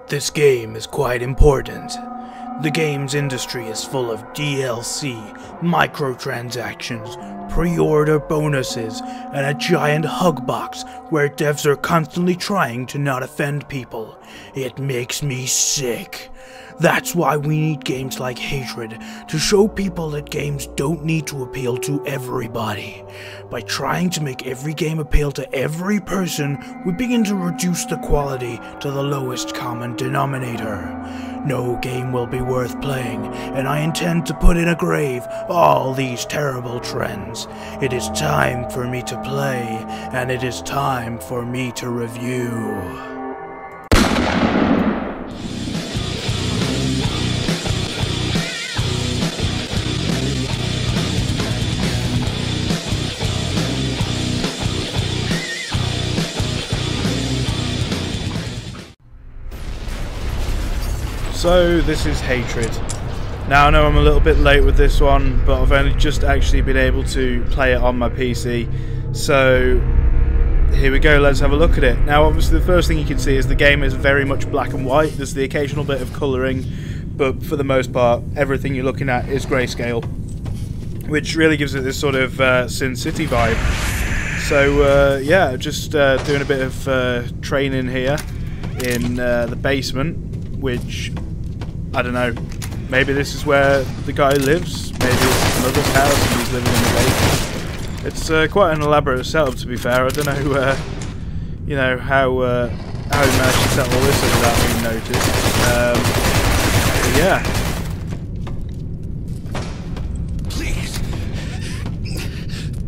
This game is quite important. The games industry is full of DLC, microtransactions, pre-order bonuses, and a giant hug box where devs are constantly trying to not offend people. It makes me sick. That's why we need games like Hatred to show people that games don't need to appeal to everybody. By trying to make every game appeal to every person, we begin to reduce the quality to the lowest common denominator. No game will be worth playing, and I intend to put in a grave all these terrible trends. It is time for me to play, and it is time for me to review. So this is Hatred. Now I know I'm a little bit late with this one, but I've only just actually been able to play it on my PC. So here we go, let's have a look at it. Now obviously the first thing you can see is the game is very much black and white. There's the occasional bit of colouring, but for the most part everything you're looking at is grayscale, which really gives it this sort of Sin City vibe. So yeah, just doing a bit of training here in the basement, which, I don't know, maybe this is where the guy lives, maybe it's his mother's house and he's living in the basement. It's quite an elaborate setup, to be fair. I don't know, you know, how he managed to set all this up without being noticed. But yeah. Please,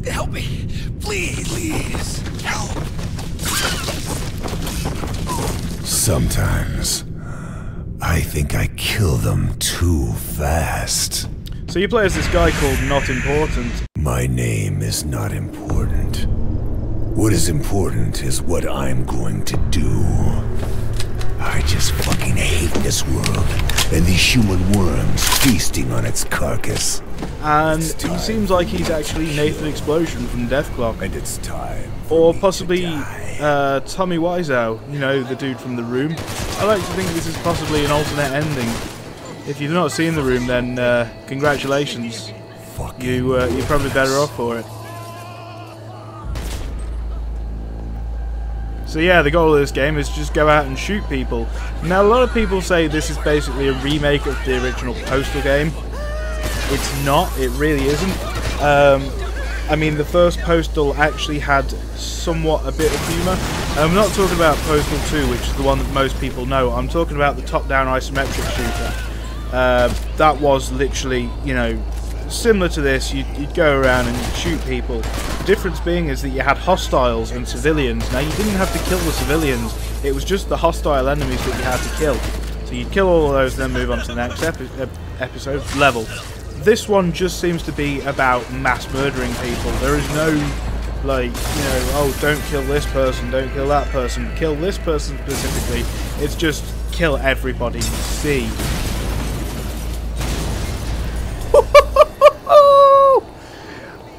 help me, please, help. Sometimes I think I kill them too fast. So you play as this guy called Not Important. My name is not important. What is important is what I'm going to do. I just fucking hate this world and these human worms feasting on its carcass. And he seems like he's actually Nathan Explosion from Deathclock. And it's time. Or possibly Tommy Wiseau, you know, the dude from The Room. I like to think this is possibly an alternate ending. If you've not seen The Room, then congratulations. You're probably better off for it. So yeah, the goal of this game is just go out and shoot people. Now a lot of people say this is basically a remake of the original Postal game. It's not, it really isn't. I mean, the first Postal actually had somewhat a bit of humour. I'm not talking about Postal 2, which is the one that most people know. I'm talking about the top-down isometric shooter. That was literally, you know, similar to this. You'd go around and you'd shoot people. The difference being is that you had hostiles and civilians. Now, you didn't have to kill the civilians. It was just the hostile enemies that you had to kill. So you'd kill all of those, then move on to the next episode level. This one just seems to be about mass murdering people. There is no, like, you know, oh, don't kill this person, don't kill that person, kill this person specifically. It's just kill everybody you see.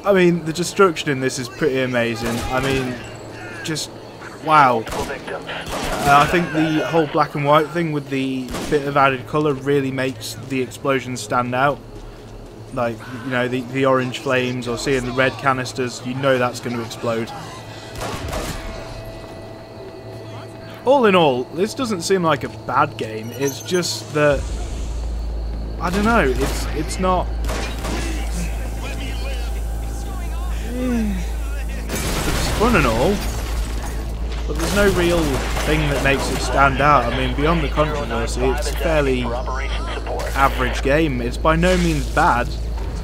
I mean, the destruction in this is pretty amazing. I mean, just, wow. I think the whole black and white thing with the bit of added colour really makes the explosions stand out. Like, you know, the orange flames or seeing the red canisters, you know that's going to explode. All in all, this doesn't seem like a bad game. It's just that, I don't know, it's not... It's fun and all, but there's no real thing that makes it stand out. I mean, beyond the controversy, it's a fairly average game. It's by no means bad.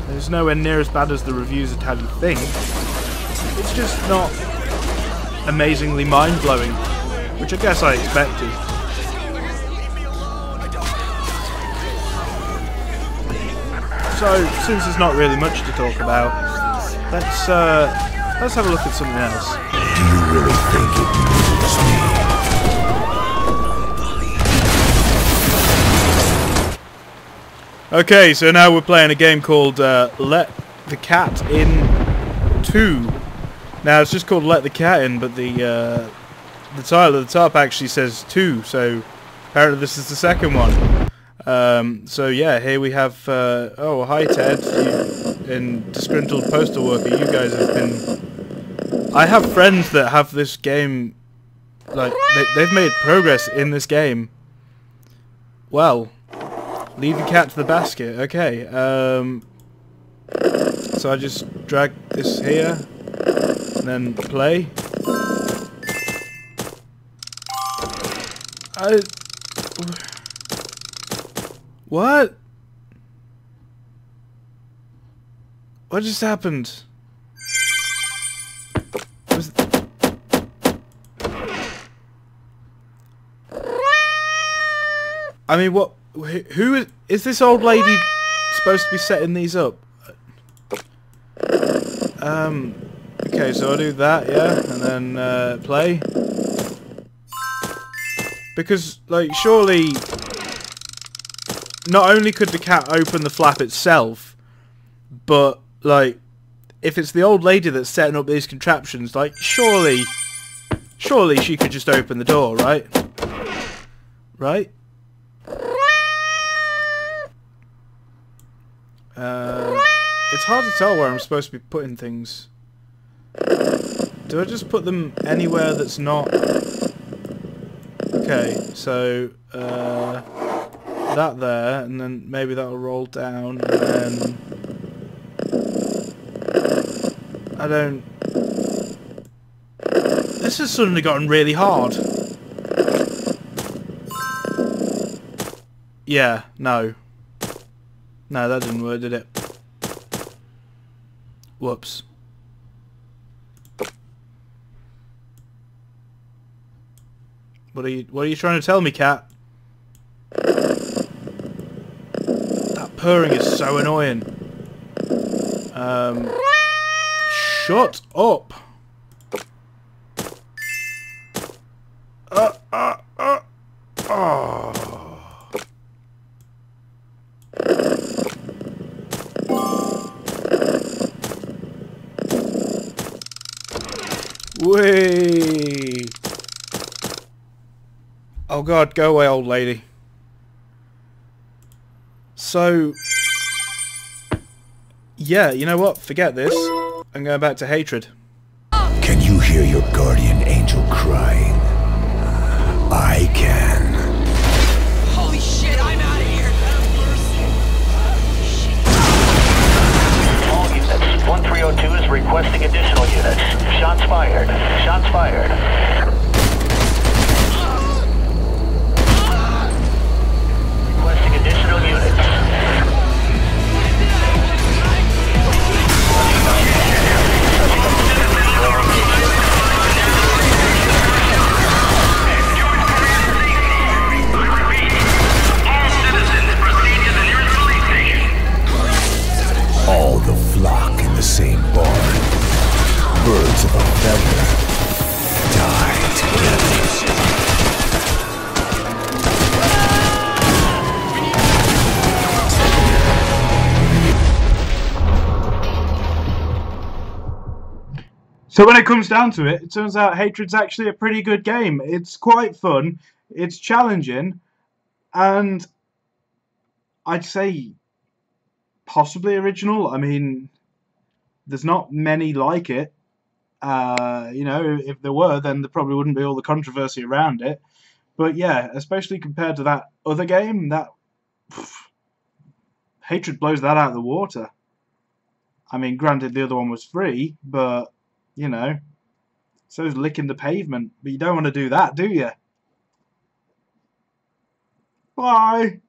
It's nowhere near as bad as the reviews would have you think. It's just not amazingly mind-blowing, which I guess I expected. So, since there's not really much to talk about, let's have a look at something else. Do you really think it moves me? Okay, so now we're playing a game called Let the Cat In 2. Now it's just called Let the Cat In, but the title of the top actually says 2, so Apparently this is the second one. So yeah, here we have, oh hi Ted, you, and disgruntled postal worker, you guys have been... I have friends that have this game, like, they've made progress in this game. Well, leave the cat to the basket, okay. So I just drag this here, and then play. What? What just happened? I mean, what? Who is this old lady supposed to be setting these up? Okay, so I'll do that, yeah, and then play. Because, like, surely, not only could the cat open the flap itself, but, like, if it's the old lady that's setting up these contraptions, like, surely she could just open the door, right? Right? It's hard to tell where I'm supposed to be putting things. Do I just put them anywhere that's not... Okay, so, that there, and then maybe that'll roll down, and then... I don't... This has suddenly gotten really hard. Yeah, no. No, that didn't work, did it? Whoops. What are you trying to tell me, cat? That purring is so annoying. Shut up. Oh. Whee! Oh god, go away, old lady. So... yeah, you know what? Forget this. I'm going back to hatred. Can you hear your guardian angel crying? I can. Holy shit, I'm out of here! All units, 1302 is requesting additional units. Shots fired. Shots fired. Requesting additional units. All the flock in the same barn. Birds of a feather die together. So when it comes down to it, it turns out Hatred's actually a pretty good game. It's quite fun, it's challenging, and I'd say possibly original. I mean, there's not many like it. You know, if there were, then there probably wouldn't be all the controversy around it. But yeah, especially compared to that other game, that Hatred blows that out of the water. I mean, granted the other one was free, but you know, so's licking the pavement. But you don't want to do that, do you? Bye.